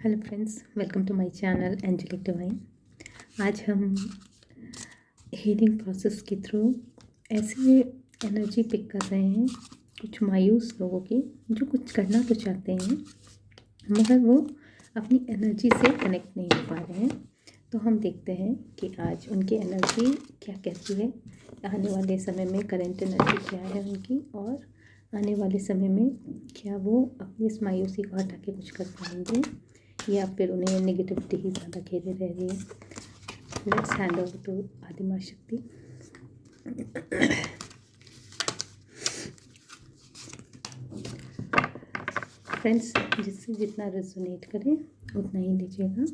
Hello friends, welcome to my channel angelic divine. आज हम healing process के through ऐसे एनर्जी पिक कर रहे हैं कुछ मायूस लोगों की, जो कुछ करना तो चाहते हैं मगर वो अपनी एनर्जी से कनेक्ट नहीं हो पा रहे हैं। तो हम देखते हैं कि आज उनकी एनर्जी क्या कहती है, आने वाले समय में करंट एनर्जी क्या है उनकी, और आने वाले समय में क्या वो अपनी इस मायूसी को हटा के कुछ कर पाएंगे या फिर उन्हें नेगेटिविटी ही ज़्यादा घेरे रह रही है। Let's hand over to Adima Shakti. Friends, जिससे जितना रेजोनेट करें उतना ही लीजिएगा।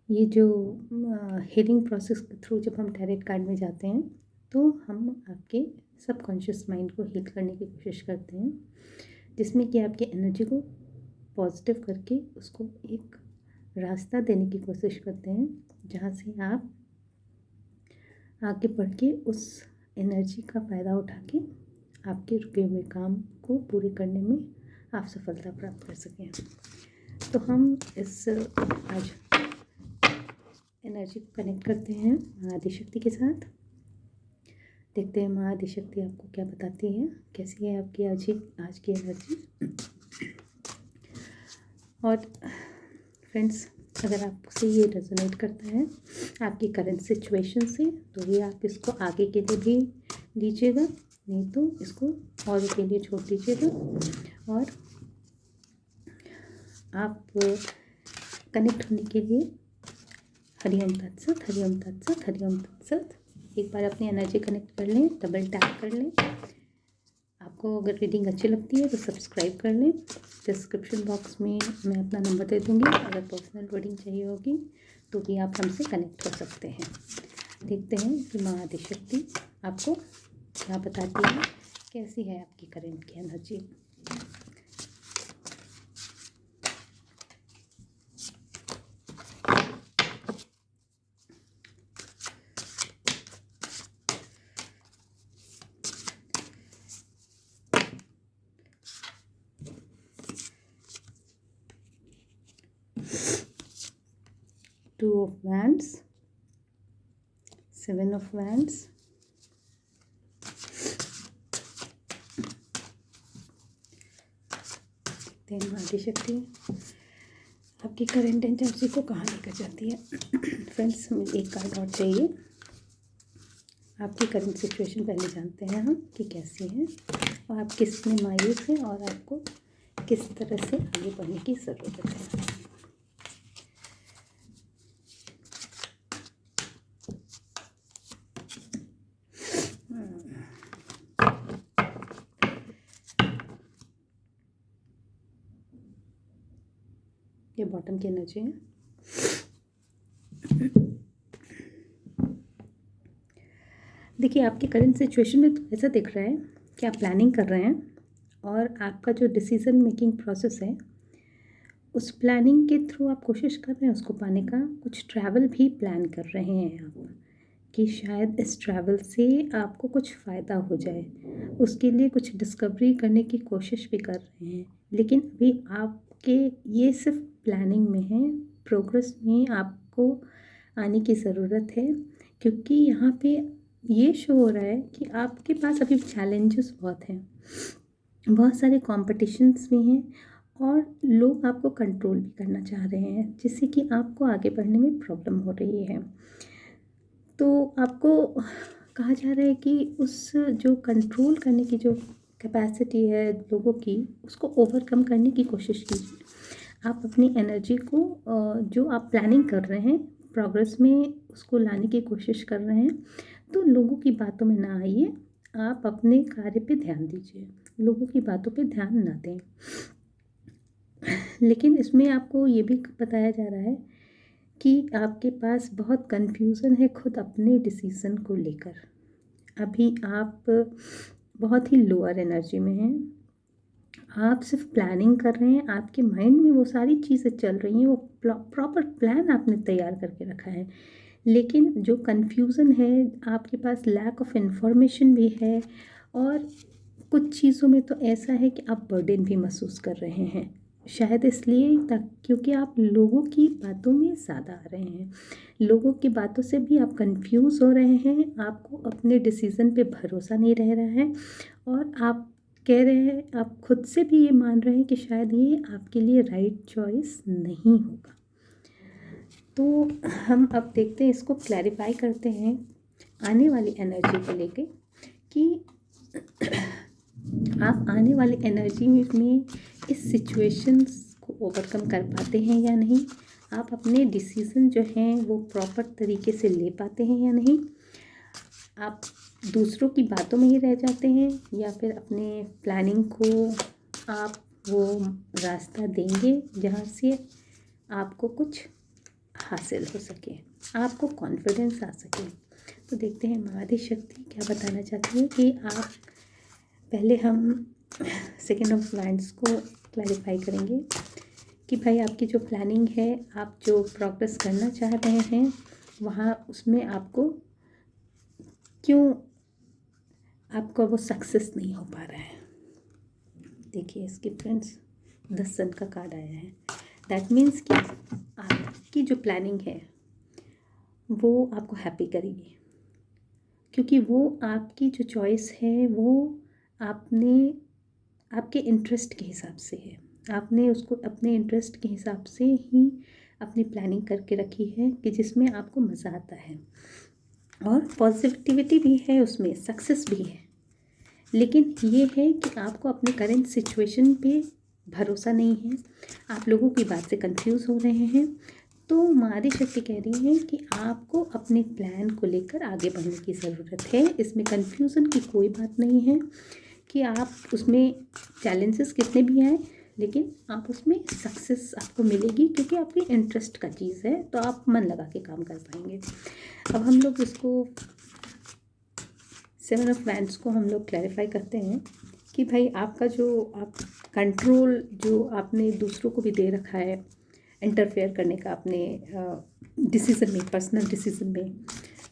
ये जो हीलिंग प्रोसेस के थ्रू जब हम टैरेट कार्ड में जाते हैं तो हम आपके सबकॉन्शियस माइंड को हील करने की कोशिश करते हैं, जिसमें कि आपकी एनर्जी को पॉजिटिव करके उसको एक रास्ता देने की कोशिश करते हैं, जहाँ से आप आगे बढ़ के उस एनर्जी का फ़ायदा उठा के आपके रुके हुए काम को पूरे करने में आप सफलता प्राप्त कर सकें। तो हम इस आज एनर्जी को कनेक्ट करते हैं माँ आदिशक्ति के साथ। देखते हैं माँ आदिशक्ति आपको क्या बताती है, कैसी है आपकी आज की एनर्जी। और फ्रेंड्स, अगर आपसे ये रेजोनेट करता है आपकी करंट सिचुएशन से, तो ये आप इसको आगे के लिए भी लीजिएगा, नहीं तो इसको और के लिए छोड़ दीजिएगा। और आप कनेक्ट होने के लिए हरिओम तत्सत, हरिओम तत्सत, हरिओम तत्सत एक बार अपनी एनर्जी कनेक्ट कर लें, डबल टैप कर लें। आपको अगर रीडिंग अच्छी लगती है तो सब्सक्राइब कर लें। डिस्क्रिप्शन बॉक्स में मैं अपना नंबर दे दूँगी, अगर पर्सनल रीडिंग चाहिए होगी तो भी आप हमसे कनेक्ट कर सकते हैं। देखते हैं कि माँ आदिशक्ति आपको क्या बताती है, कैसी है आपकी करंट की energy. Two of Wands, Seven of Wands, Adishakti आपकी करंट एनर्जी को कहाँ लेकर जाती है। फ्रेंड्स, मुझे एक कार्ड और चाहिए। आपकी करंट सिचुएशन पहले जानते हैं हम कि कैसी है, और आप किस में मायूस हैं और आपको किस तरह से आगे बढ़ने की ज़रूरत है। ये बॉटम की एनर्जी है। देखिए, आपकी करंट सिचुएशन में तो ऐसा दिख रहा है कि आप प्लानिंग कर रहे हैं, और आपका जो डिसीज़न मेकिंग प्रोसेस है उस प्लानिंग के थ्रू आप कोशिश कर रहे हैं उसको पाने का। कुछ ट्रैवल भी प्लान कर रहे हैं आप, कि शायद इस ट्रैवल से आपको कुछ फ़ायदा हो जाए, उसके लिए कुछ डिस्कवरी करने की कोशिश भी कर रहे हैं। लेकिन अभी आपके ये सिर्फ प्लानिंग में है, प्रोग्रेस में आपको आने की ज़रूरत है, क्योंकि यहाँ पे ये शो हो रहा है कि आपके पास अभी चैलेंजेस बहुत हैं, बहुत सारे कॉम्पिटिशन्स भी हैं, और लोग आपको कंट्रोल भी करना चाह रहे हैं, जिससे कि आपको आगे बढ़ने में प्रॉब्लम हो रही है। तो आपको कहा जा रहा है कि उस जो कंट्रोल करने की जो कैपेसिटी है लोगों की, उसको ओवरकम करने की कोशिश कीजिए। आप अपनी एनर्जी को जो आप प्लानिंग कर रहे हैं, प्रोग्रेस में उसको लाने की कोशिश कर रहे हैं, तो लोगों की बातों में ना आइए, आप अपने कार्य पे ध्यान दीजिए, लोगों की बातों पे ध्यान ना दें। लेकिन इसमें आपको ये भी बताया जा रहा है कि आपके पास बहुत कन्फ्यूज़न है खुद अपने डिसीज़न को लेकर। अभी आप बहुत ही लोअर एनर्जी में हैं, आप सिर्फ प्लानिंग कर रहे हैं, आपके माइंड में वो सारी चीज़ें चल रही हैं, वो प्रॉपर प्लान आपने तैयार करके रखा है, लेकिन जो कन्फ्यूज़न है, आपके पास लैक ऑफ इन्फॉर्मेशन भी है, और कुछ चीज़ों में तो ऐसा है कि आप बर्डन भी महसूस कर रहे हैं, शायद इसलिए क्योंकि आप लोगों की बातों में ज़्यादा आ रहे हैं, लोगों की बातों से भी आप कंफ्यूज हो रहे हैं, आपको अपने डिसीज़न पे भरोसा नहीं रह रहा है और आप कह रहे हैं, आप खुद से भी ये मान रहे हैं कि शायद ये आपके लिए राइट चॉइस नहीं होगा। तो हम अब देखते हैं, इसको क्लैरिफाई करते हैं आने वाली एनर्जी को लेके कि आप आने वाली एनर्जी में इस सिचुएशंस को ओवरकम कर पाते हैं या नहीं, आप अपने डिसीज़न जो हैं वो प्रॉपर तरीके से ले पाते हैं या नहीं, आप दूसरों की बातों में ही रह जाते हैं या फिर अपने प्लानिंग को आप वो रास्ता देंगे जहाँ से आपको कुछ हासिल हो सके, आपको कॉन्फिडेंस आ सके। तो देखते हैं महाआदि शक्ति क्या बताना चाहती है कि आप पहले हम सेकेंड ऑफ वांड्स को क्लैरिफाई करेंगे कि भाई आपकी जो प्लानिंग है, आप जो प्रोग्रेस करना चाह रहे हैं वहाँ उसमें आपको क्यों आपका वो सक्सेस नहीं हो पा रहा है। देखिए इसके फ्रेंड्स 10 सन का कार्ड आया है। दैट मीन्स कि आपकी जो प्लानिंग है वो आपको हैप्पी करेगी, क्योंकि वो आपकी जो चॉइस है वो आपने आपके इंटरेस्ट के हिसाब से है, आपने उसको अपने इंटरेस्ट के हिसाब से ही अपनी प्लानिंग करके रखी है कि जिसमें आपको मज़ा आता है और पॉजिटिविटी भी है, उसमें सक्सेस भी है। लेकिन ये है कि आपको अपने करेंट सिचुएशन पे भरोसा नहीं है, आप लोगों की बात से कंफ्यूज हो रहे हैं। तो महाआदि शक्ति कह रही है कि आपको अपने प्लान को लेकर आगे बढ़ने की ज़रूरत है। इसमें कंफ्यूजन की कोई बात नहीं है कि आप उसमें चैलेंजेस कितने भी आए लेकिन आप उसमें सक्सेस आपको मिलेगी, क्योंकि आपकी इंटरेस्ट का चीज़ है तो आप मन लगा के काम कर पाएंगे। अब हम लोग इसको 7 ऑफ वैंड्स को हम लोग क्लैरिफाई करते हैं कि भाई आपका जो आप कंट्रोल जो आपने दूसरों को भी दे रखा है इंटरफेयर करने का अपने डिसीज़न में, पर्सनल डिसीज़न में,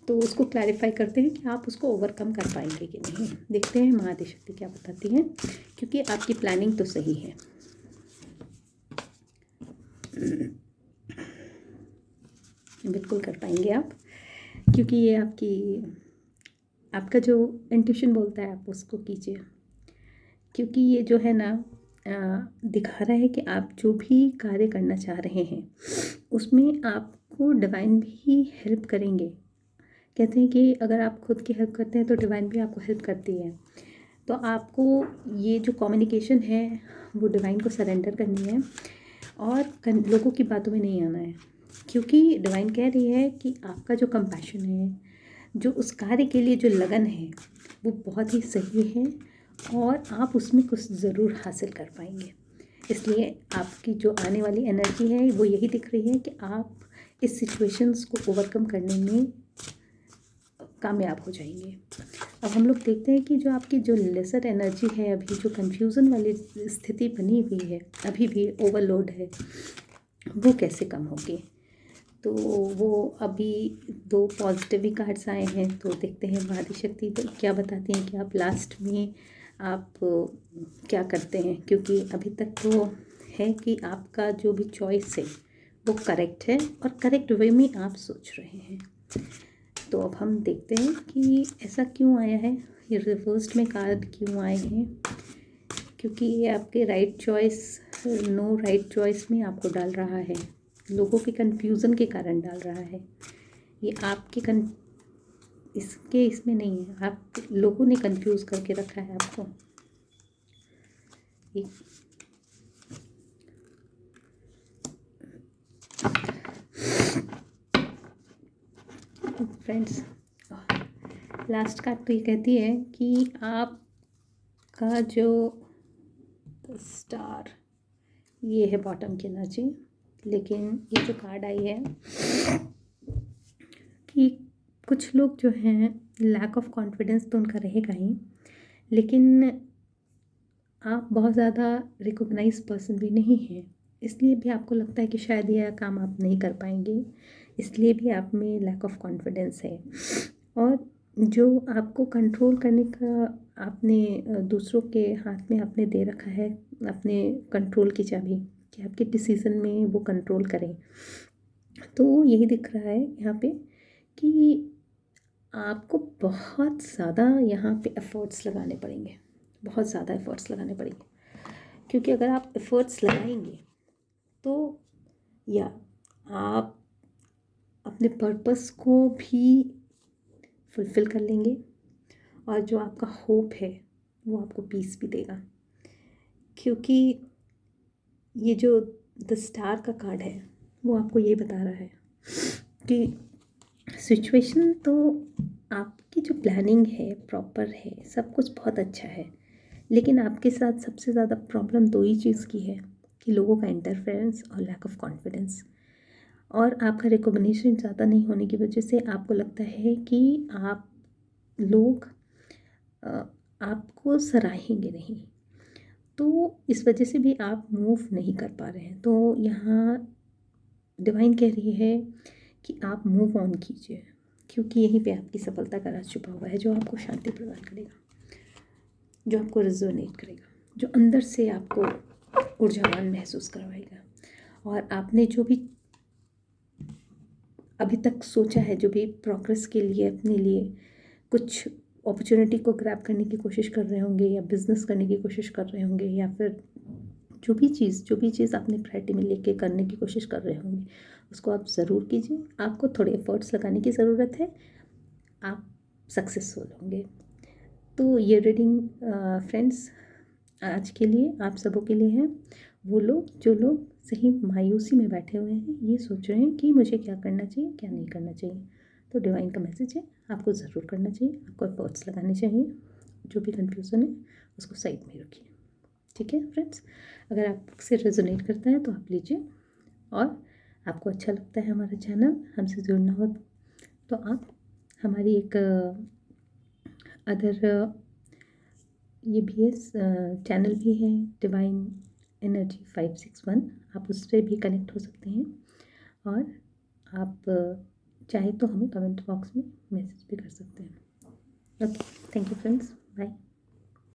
तो उसको क्लैरिफाई करते हैं कि आप उसको ओवरकम कर पाएंगे कि नहीं। देखते हैं महाआदि शक्ति क्या बताती है, क्योंकि आपकी प्लानिंग तो सही है। बिल्कुल कर पाएंगे आप, क्योंकि ये आपका जो इंट्यूशन बोलता है आप उसको कीजिए, क्योंकि ये जो है ना दिखा रहा है कि आप जो भी कार्य करना चाह रहे हैं उसमें आपको डिवाइन भी हेल्प करेंगे। कहते हैं कि अगर आप खुद की हेल्प करते हैं तो डिवाइन भी आपको हेल्प करती है। तो आपको ये जो कम्युनिकेशन है वो डिवाइन को सरेंडर करनी है और लोगों की बातों में नहीं आना है, क्योंकि डिवाइन कह रही है कि आपका जो कंपैशन है, जो उस कार्य के लिए जो लगन है वो बहुत ही सही है और आप उसमें कुछ ज़रूर हासिल कर पाएंगे। इसलिए आपकी जो आने वाली एनर्जी है वो यही दिख रही है कि आप इस सिचुएशंस को ओवरकम करने में कामयाब हो जाएंगे। अब हम लोग देखते हैं कि जो आपकी जो लेसर एनर्जी है, अभी जो कंफ्यूजन वाली स्थिति बनी हुई है, अभी भी ओवरलोड है, वो कैसे कम होगी। तो वो अभी 2 पॉजिटिव ही कार्ड्स आए हैं। तो देखते हैं महाआदि शक्ति क्या बताती हैं कि आप लास्ट में आप क्या करते हैं, क्योंकि अभी तक तो है कि आपका जो भी चॉइस है वो करेक्ट है और करेक्ट वे में आप सोच रहे हैं। तो अब हम देखते हैं कि ऐसा क्यों आया है, ये रिवर्स्ड में कार्ड क्यों आए हैं, क्योंकि ये आपके right choice, no right choice में आपको डाल रहा है, लोगों के कंफ्यूजन के कारण डाल रहा है। ये आपके इसमें नहीं है, आप लोगों ने कंफ्यूज करके रखा है आपको। फ्रेंड्स लास्ट कार्ड तो ये कहती है कि आपका जो स्टार, ये है बॉटम की एनर्जी, लेकिन ये जो कार्ड आई है कि कुछ लोग जो हैं लैक ऑफ कॉन्फिडेंस तो उनका रहेगा ही, लेकिन आप बहुत ज़्यादा रिकॉग्नाइज पर्सन भी नहीं हैं, इसलिए भी आपको लगता है कि शायद यह काम आप नहीं कर पाएंगे, इसलिए भी आप में लैक ऑफ कॉन्फिडेंस है। और जो आपको कंट्रोल करने का आपने दूसरों के हाथ में आपने दे रखा है अपने कंट्रोल की चाबी, कि आपके डिसीज़न में वो कंट्रोल करें। तो यही दिख रहा है यहाँ पे कि आपको बहुत ज़्यादा यहाँ पे एफ़र्ट्स लगाने पड़ेंगे, बहुत ज़्यादा एफ़र्ट्स लगाने पड़ेंगे, क्योंकि अगर आप एफ़र्ट्स लगाएंगे तो या आप अपने पर्पस को भी फुलफ़िल कर लेंगे, और जो आपका होप है वो आपको पीस भी देगा। क्योंकि ये जो द स्टार का कार्ड है वो आपको ये बता रहा है कि सिचुएशन तो आपकी जो प्लानिंग है प्रॉपर है, सब कुछ बहुत अच्छा है, लेकिन आपके साथ सबसे ज़्यादा प्रॉब्लम दो ही चीज़ की है कि लोगों का इंटरफेरेंस और लैक ऑफ कॉन्फिडेंस। और आपका रिकॉग्निशन ज़्यादा नहीं होने की वजह से आपको लगता है कि आप लोग आपको सराहेंगे नहीं, तो इस वजह से भी आप मूव नहीं कर पा रहे हैं। तो यहाँ डिवाइन कह रही है कि आप मूव ऑन कीजिए, क्योंकि यहीं पे आपकी सफलता का राज छुपा हुआ है, जो आपको शांति प्रदान करेगा, जो आपको रेजोनेट करेगा, जो अंदर से आपको ऊर्जावान महसूस करवाएगा। और आपने जो भी अभी तक सोचा है, जो भी प्रोग्रेस के लिए अपने लिए कुछ अपॉर्चुनिटी को ग्रैब करने की कोशिश कर रहे होंगे, या बिज़नेस करने की कोशिश कर रहे होंगे, या फिर जो भी चीज़ आपने प्रायोरिटी में लेके करने की कोशिश कर रहे होंगे, उसको आप ज़रूर कीजिए। आपको थोड़े एफर्ट्स लगाने की ज़रूरत है, आप सक्सेसफुल होंगे। तो ये रीडिंग फ्रेंड्स आज के लिए आप सबों के लिए है। वो लोग जो लोग सही मायूसी में बैठे हुए हैं, ये सोच रहे हैं कि मुझे क्या करना चाहिए क्या नहीं करना चाहिए, तो डिवाइन का मैसेज है, आपको ज़रूर करना चाहिए, आपको एफर्ट्स लगाने चाहिए। जो भी कन्फ्यूज़न है उसको साइड में रखिए। ठीक है फ्रेंड्स, अगर आपसे रेजोनेट करता है तो आप लीजिए, और आपको अच्छा लगता है हमारा चैनल, हमसे जुड़ना हो, तो आप हमारी एक अदर ये भी है चैनल भी है, डिवाइन एनर्जी 561, आप उस पर भी कनेक्ट हो सकते हैं। और आप चाहे तो हमें कमेंट बॉक्स में मैसेज भी कर सकते हैं। Okay, thank you friends, bye.